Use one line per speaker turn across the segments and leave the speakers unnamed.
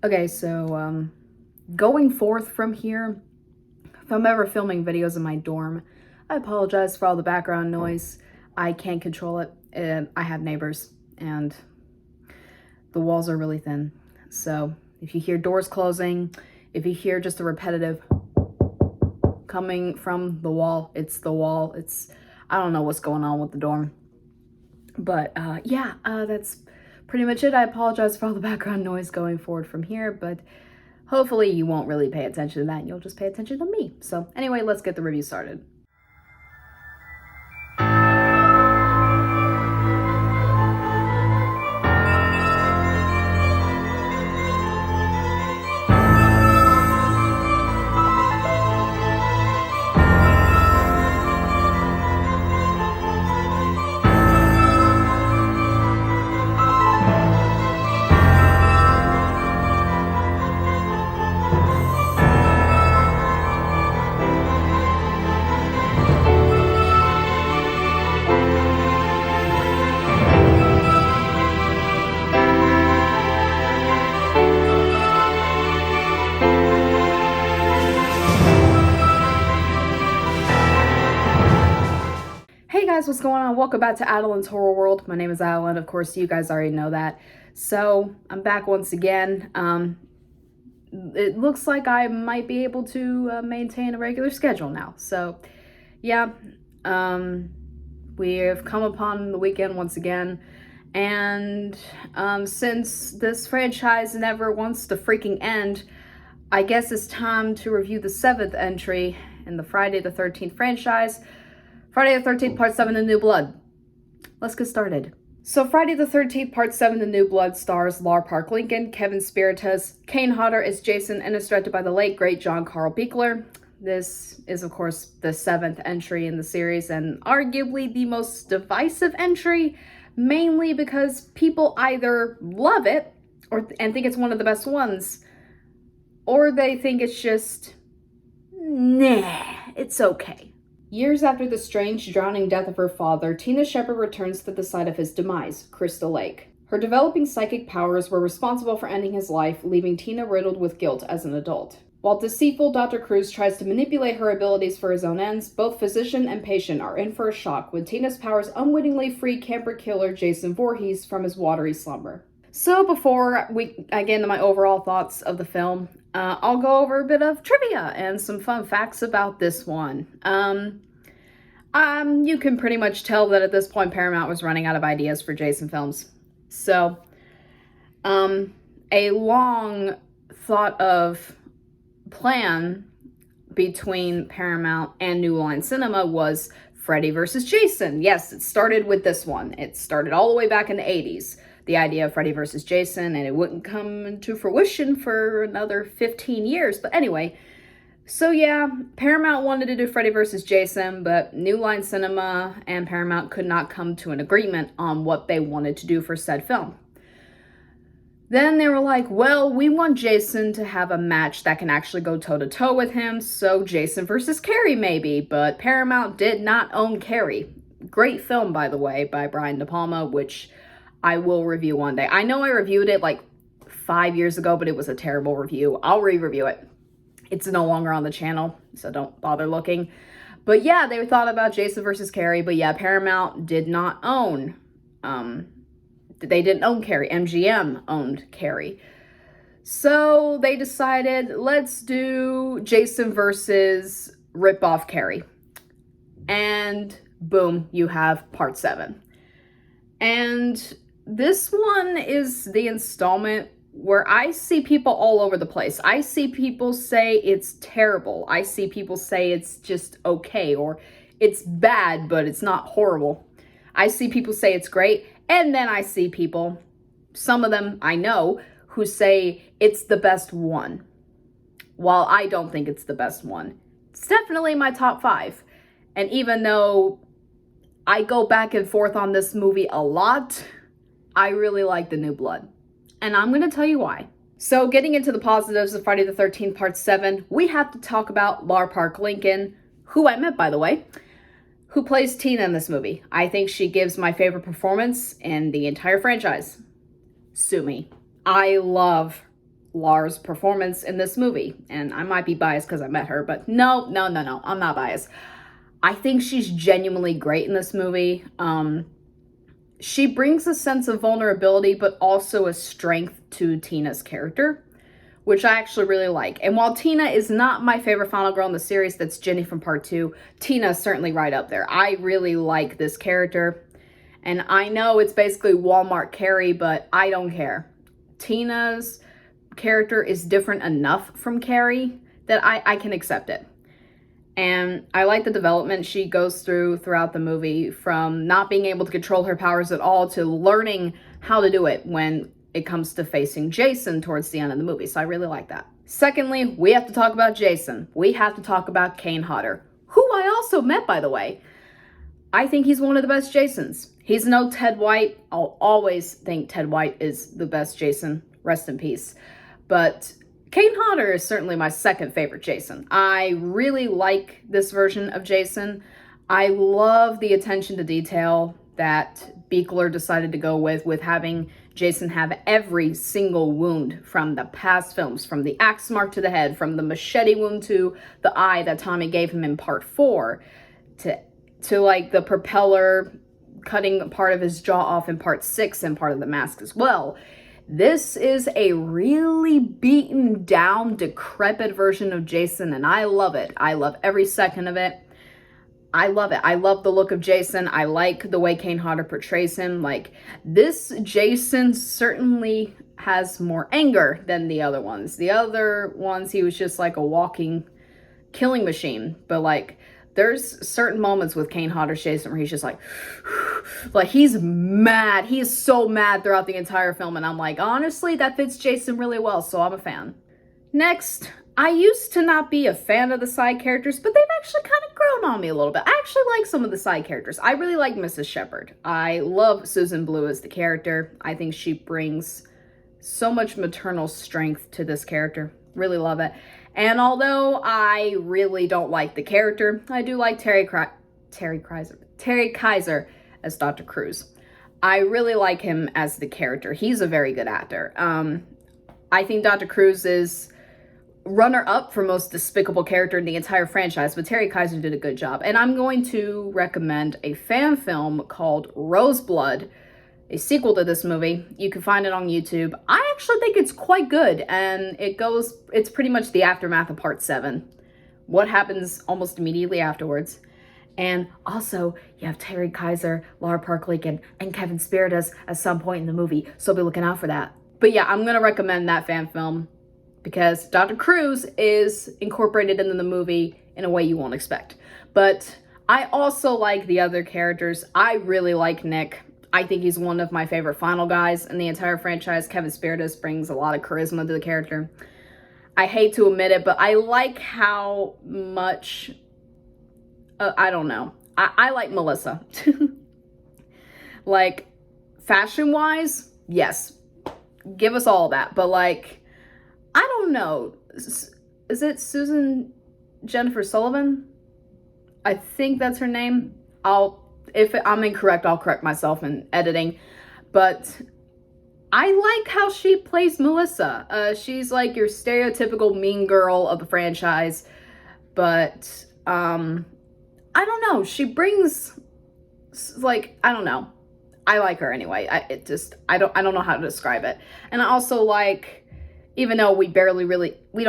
Okay, so going forth from here, if I'm ever filming videos in my dorm, I apologize for all the background noise. I can't control it. I have neighbors, and the walls are really thin. So if you hear doors closing, if you hear just a repetitive coming from the wall, it's the wall. I don't know what's going on with the dorm. But yeah, that's pretty much it. I apologize for all the background noise going forward from here, but hopefully you won't really pay attention to that and you'll just pay attention to me. So anyway, let's get the review started. Hey guys, what's going on? Welcome back to Adeline's Horror World. My name is Adeline. Of course, you guys already know that. So, I'm back once again. It looks like I might be able to maintain a regular schedule now. So, yeah, we have come upon the weekend once again. And since this franchise never wants to freaking end, I guess it's time to review the 7th entry in the Friday the 13th franchise. Friday the 13th, Part 7, The New Blood. Let's get started. So Friday the 13th, Part 7, The New Blood stars Lar Park Lincoln, Kevin Spiritas, Kane Hodder as Jason, and is directed by the late, great John Carl Beuchler. This is, of course, the 7th entry in the series, and arguably the most divisive entry, mainly because people either love it and think it's one of the best ones, or they think it's just, nah, it's okay. Years after the strange, drowning death of her father, Tina Shepard returns to the site of his demise, Crystal Lake. Her developing psychic powers were responsible for ending his life, leaving Tina riddled with guilt as an adult. While deceitful Dr. Cruz tries to manipulate her abilities for his own ends, both physician and patient are in for a shock when Tina's powers unwittingly free camper killer Jason Voorhees from his watery slumber. So before I get into my overall thoughts of the film, I'll go over a bit of trivia and some fun facts about this one. You can pretty much tell that at this point Paramount was running out of ideas for Jason films. So, a long thought of plan between Paramount and New Line Cinema was Freddy vs. Jason. Yes, it started with this one. It started all the way back in the 80s. The idea of Freddy vs. Jason, and it wouldn't come into fruition for another 15 years. But anyway, so yeah, Paramount wanted to do Freddy vs. Jason, but New Line Cinema and Paramount could not come to an agreement on what they wanted to do for said film. Then they were like, well, we want Jason to have a match that can actually go toe-to-toe with him, so Jason vs. Carrie maybe, but Paramount did not own Carrie. Great film, by the way, by Brian De Palma, which I will review one day. I know I reviewed it like 5 years ago, but it was a terrible review. I'll re-review it. It's no longer on the channel, so don't bother looking. But yeah, they thought about Jason vs. Carrie, but yeah, Paramount did not own, they didn't own Carrie. MGM owned Carrie. So they decided, let's do Jason versus rip-off Carrie. And boom, you have Part 7. And this one is the installment where I see people all over the place. I see people say it's terrible. I see people say it's just okay, or it's bad, but it's not horrible. I see people say it's great, and then I see people, some of them I know, who say it's the best one. While I don't think it's the best one, it's definitely my top 5. And even though I go back and forth on this movie a lot, I really like The New Blood. And I'm going to tell you why. So getting into the positives of Friday the 13th Part 7, we have to talk about Lar Park Lincoln, who I met, by the way, who plays Tina in this movie. I think she gives my favorite performance in the entire franchise. Sue me. I love Laura's performance in this movie. And I might be biased because I met her, but no, I'm not biased. I think she's genuinely great in this movie. She brings a sense of vulnerability, but also a strength to Tina's character, which I actually really like. And while Tina is not my favorite final girl in the series, that's Jenny from part 2, Tina's certainly right up there. I really like this character. And I know it's basically Walmart Carrie, but I don't care. Tina's character is different enough from Carrie that I can accept it. And I like the development she goes throughout the movie, from not being able to control her powers at all to learning how to do it when it comes to facing Jason towards the end of the movie. So I really like that. Secondly, we have to talk about Jason. We have to talk about Kane Hodder, who I also met, by the way. I think he's one of the best Jasons. He's no Ted White. I'll always think Ted White is the best Jason. Rest in peace. But Kane Hodder is certainly my second favorite Jason. I really like this version of Jason. I love the attention to detail that Beuchler decided to go with having Jason have every single wound from the past films, from the axe mark to the head, from the machete wound to the eye that Tommy gave him in part 4, to like the propeller cutting part of his jaw off in part 6 and part of the mask as well. This is a really beaten down, decrepit version of Jason, and I love it. I love every second of it. I love it. I love the look of Jason. I like the way Kane Hodder portrays him. Like, this Jason certainly has more anger than the other ones. The other ones, he was just like a walking killing machine. But like, there's certain moments with Kane Hodder's Jason where he's just like he's mad. He is so mad throughout the entire film. And I'm like, honestly, that fits Jason really well. So I'm a fan. Next, I used to not be a fan of the side characters, but they've actually kind of grown on me a little bit. I actually like some of the side characters. I really like Mrs. Shepard. I love Susan Blue as the character. I think she brings so much maternal strength to this character. Really love it. And although I really don't like the character, I do like Terry Kaiser as Dr. Cruz. I really like him as the character. He's a very good actor. I think Dr. Cruz is runner-up for most despicable character in the entire franchise, but Terry Kaiser did a good job. And I'm going to recommend a fan film called Roseblood, a sequel to this movie. You can find it on YouTube. I actually think it's quite good, and it's pretty much the aftermath of part 7. What happens almost immediately afterwards. And also, you have Terry Kaiser, Laura Park-Lincoln, and Kevin Spiritas at some point in the movie, so be looking out for that. But yeah, I'm going to recommend that fan film because Dr. Cruz is incorporated into the movie in a way you won't expect. But I also like the other characters. I really like Nick. I think he's one of my favorite final guys in the entire franchise. Kevin Spiritas brings a lot of charisma to the character. I hate to admit it, but I like how much... I don't know. I like Melissa. Like, fashion-wise, yes. Give us all that. But, like, I don't know. Is it Susan Jennifer Sullivan? I think that's her name. If I'm incorrect, I'll correct myself in editing. But I like how she plays Melissa. She's like your stereotypical mean girl of the franchise. But, I don't know. She brings, like, I don't know. I like her anyway. I don't know how to describe it. And I also like, even though we don't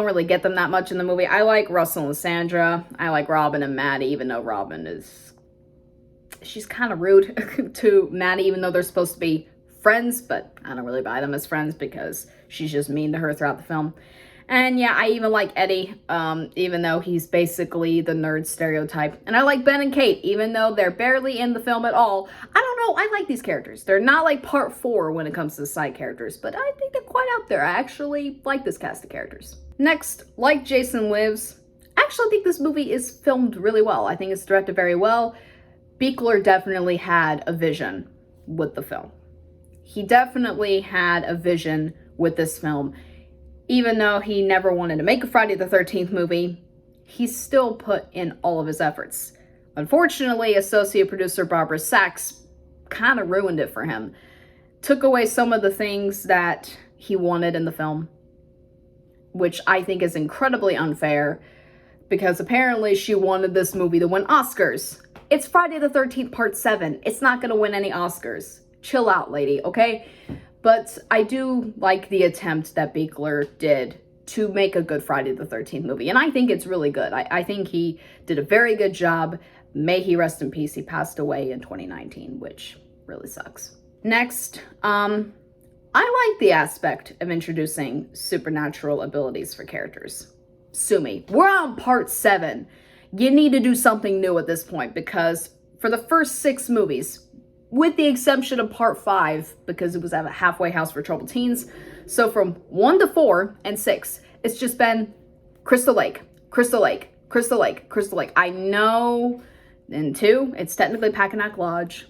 really get them that much in the movie, I like Russell and Sandra. I like Robin and Maddie, even though Robin she's kind of rude to Maddie, even though they're supposed to be friends, but I don't really buy them as friends because she's just mean to her throughout the film. And yeah, I even like Eddie, even though he's basically the nerd stereotype. And I like Ben and Kate, even though they're barely in the film at all. I don't know, I like these characters. They're not like part 4 when it comes to side characters, but I think they're quite out there. I actually like this cast of characters. Next, like Jason Lives, I actually think this movie is filmed really well. I think it's directed very well. Beuchler definitely had a vision with the film. He definitely had a vision with this film. Even though he never wanted to make a Friday the 13th movie, he still put in all of his efforts. Unfortunately, associate producer Barbara Sachs kind of ruined it for him. Took away some of the things that he wanted in the film. which I think is incredibly unfair because apparently she wanted this movie to win Oscars. It's Friday the 13th Part 7. It's not going to win any Oscars. Chill out, lady, okay? But I do like the attempt that Beuchler did to make a good Friday the 13th movie. And I think it's really good. I think he did a very good job. May he rest in peace. He passed away in 2019, which really sucks. Next, I like the aspect of introducing supernatural abilities for characters. Sue me. We're on Part 7. You need to do something new at this point because for the first 6 movies, with the exception of Part 5, because it was at a halfway house for troubled teens, so from 1 to 4 and 6, it's just been Crystal Lake, Crystal Lake, Crystal Lake, Crystal Lake. I know in 2, it's technically Packanack Lodge.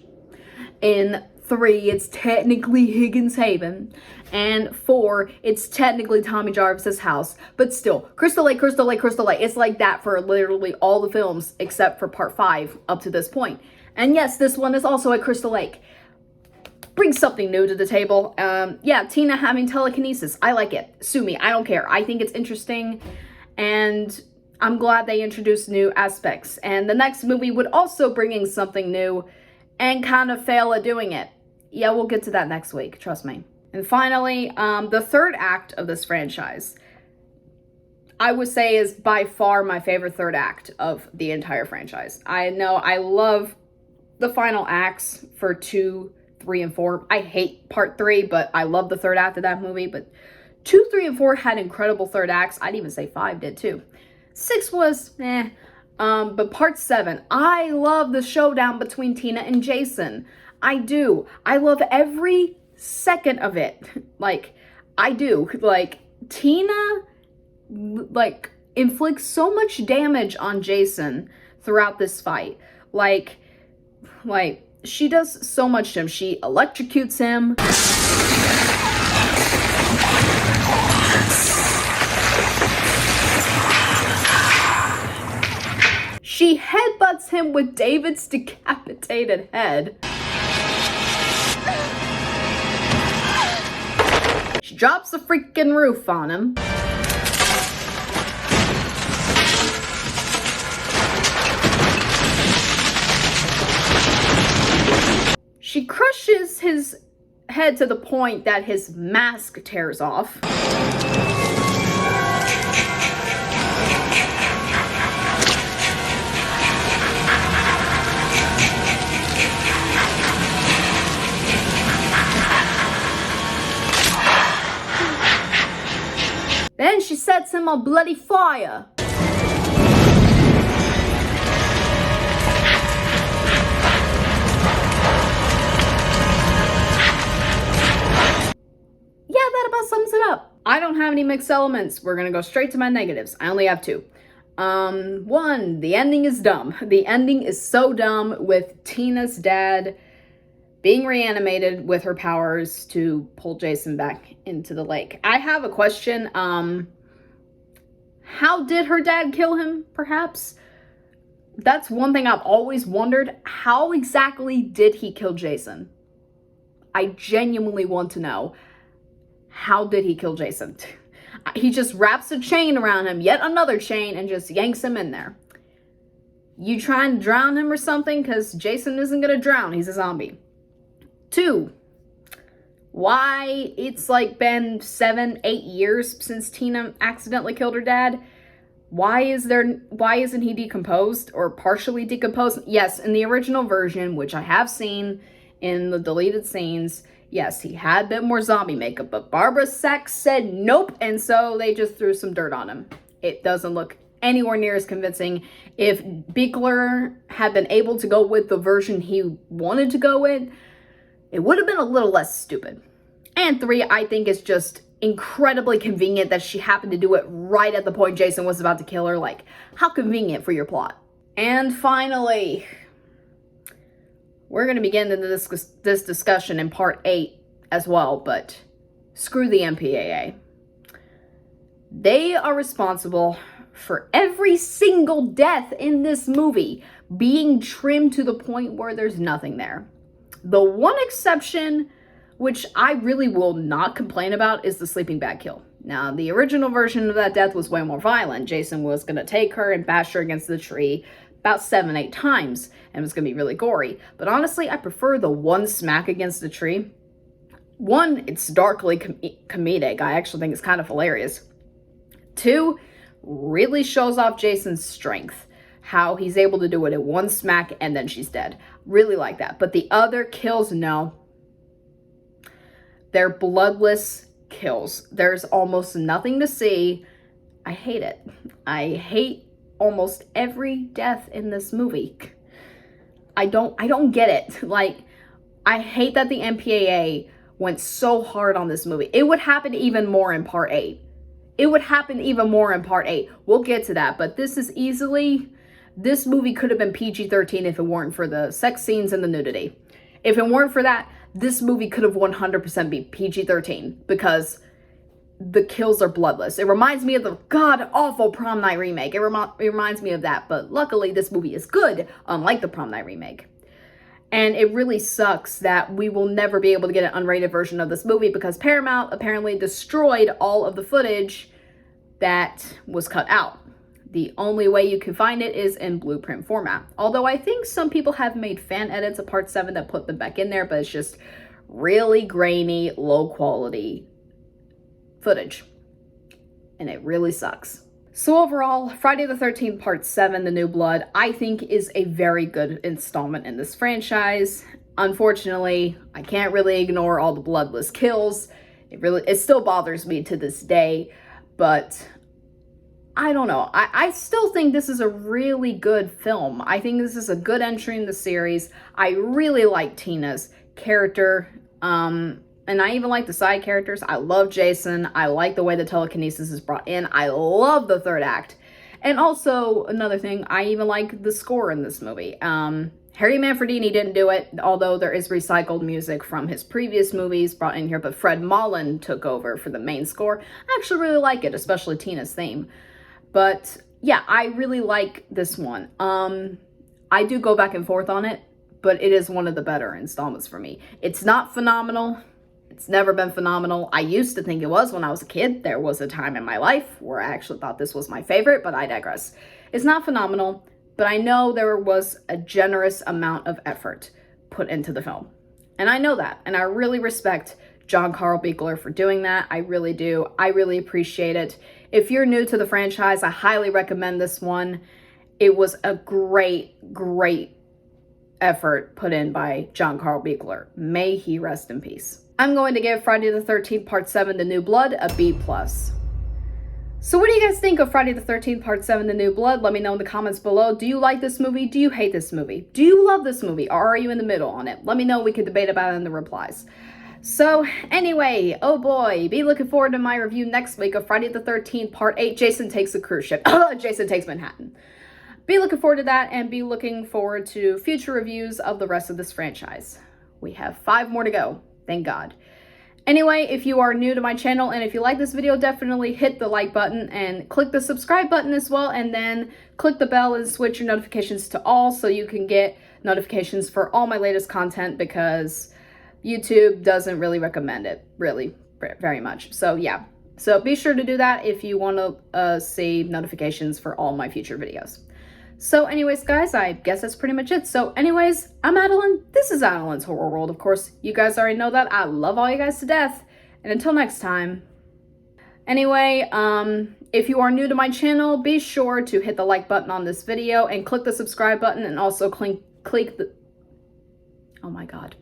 In 3, it's technically Higgins Haven. And 4, it's technically Tommy Jarvis's house. But still, Crystal Lake, Crystal Lake, Crystal Lake. It's like that for literally all the films except for Part 5 up to this point. And yes, this one is also at Crystal Lake. Bring something new to the table. Yeah, Tina having telekinesis. I like it. Sue me. I don't care. I think it's interesting. And I'm glad they introduced new aspects. And the next movie would also bring in something new and kind of fail at doing it. Yeah, we'll get to that next week. Trust me. And finally, the third act of this franchise, I would say is by far my favorite third act of the entire franchise. I know I love the final acts for 2, 3, and 4. I hate Part 3, but I love the third act of that movie. But 2, 3, and 4 had incredible third acts. I'd even say 5 did too. 6 was but Part 7, I love the showdown between Tina and Jason. I do. I love every second of it. Like, I do. Like, Tina, like, inflicts so much damage on Jason throughout this fight. Like, she does so much to him. She electrocutes him. She headbutts him with David's decapitated head. She drops the freaking roof on him. She crushes his head to the point that his mask tears off. Then she sets him on bloody fire. Sums it up. I don't have any mixed elements. We're gonna go straight to my negatives. I only have 2. 1, the ending is dumb. The ending is so dumb with Tina's dad being reanimated with her powers to pull Jason back into the lake. I have a question. How did her dad kill him, perhaps? That's one thing I've always wondered. How exactly did he kill Jason? I genuinely want to know. How did he kill Jason? He just wraps a chain around him, yet another chain, and just yanks him in there. You trying to drown him or something? Because Jason isn't going to drown. He's a zombie. 2, why it's like been 7, 8 years since Tina accidentally killed her dad. Why isn't he decomposed or partially decomposed? Yes, in the original version, which I have seen in the deleted scenes, yes, he had a bit more zombie makeup, but Barbara Sachs said nope, and so they just threw some dirt on him. It doesn't look anywhere near as convincing. If Beuchler had been able to go with the version he wanted to go with, it would have been a little less stupid. And 3, I think it's just incredibly convenient that she happened to do it right at the point Jason was about to kill her. Like, how convenient for your plot. And finally, we're going to begin this discussion in Part 8 as well, but screw the MPAA. They are responsible for every single death in this movie being trimmed to the point where there's nothing there. The one exception, which I really will not complain about, is the sleeping bag kill. Now, the original version of that death was way more violent. Jason was going to take her and bash her against the tree about 7-8 times, and it was going to be really gory. But honestly, I prefer the one smack against the tree. One, it's darkly comedic. I actually think it's kind of hilarious. Two, really shows off Jason's strength. How he's able to do it in one smack and then she's dead. Really like that. But the other kills, no. They're bloodless kills. There's almost nothing to see. I hate it. I hate almost every death in this movie. I don't get it. Like, I hate that the MPAA went so hard on this movie. It would happen even more in part 8. It would happen even more in part 8. We'll get to that, but this is easily, this movie could have been PG-13 if it weren't for the sex scenes and the nudity. If it weren't for that, this movie could have 100% be PG-13 because the kills are bloodless. It reminds me of the god-awful Prom Night remake. It reminds me of that, but luckily this movie is good, unlike the Prom Night remake. And it really sucks that we will never be able to get an unrated version of this movie because Paramount apparently destroyed all of the footage that was cut out. The only way you can find it is in blueprint format. Although I think some people have made fan edits of part 7 that put them back in there, but it's just really grainy, low quality footage. And it really sucks. So overall, Friday the 13th Part 7, The New Blood, I think is a very good installment in this franchise. Unfortunately, I can't really ignore all the bloodless kills. It still bothers me to this day, but I don't know. I still think this is a really good film. I think this is a good entry in the series. I really like Tina's character, and I even like the side characters. I love Jason. I like the way the telekinesis is brought in. I love the third act. And also, another thing, I even like the score in this movie. Harry Manfredini didn't do it, although there is recycled music from his previous movies brought in here, but Fred Mullen took over for the main score. I actually really like it, especially Tina's theme. But yeah, I really like this one. I do go back and forth on it, but it is one of the better installments for me. It's not phenomenal. It's never been phenomenal. I used to think it was when I was a kid. There was a time in my life where I actually thought this was my favorite, but I digress. It's not phenomenal, but I know there was a generous amount of effort put into the film. And I know that, and I really respect John Carl Beuchler for doing that. I really do. I really appreciate it. If you're new to the franchise, I highly recommend this one. It was a great, great effort put in by John Carl Beuchler. May he rest in peace. I'm going to give Friday the 13th Part 7, The New Blood, a B+. So what do you guys think of Friday the 13th Part 7, The New Blood? Let me know in the comments below. Do you like this movie? Do you hate this movie? Do you love this movie? Or are you in the middle on it? Let me know. We can debate about it in the replies. So anyway, oh boy, be looking forward to my review next week of Friday the 13th Part 8, Jason Takes a Cruise Ship. Jason Takes Manhattan. Be looking forward to that and be looking forward to future reviews of the rest of this franchise. We have 5 more to go. Thank God. Anyway, if you are new to my channel and if you like this video, definitely hit the like button and click the subscribe button as well, and then click the bell and switch your notifications to all so you can get notifications for all my latest content because YouTube doesn't really recommend it really very much. So yeah, so be sure to do that if you want to see notifications for all my future videos. So anyways, guys, I guess that's pretty much it. So anyways, I'm Adeline. This is Adeline's Horror World. Of course, you guys already know that. I love all you guys to death. And until next time. Anyway, if you are new to my channel, be sure to hit the like button on this video and click the subscribe button and also click the... Oh my God.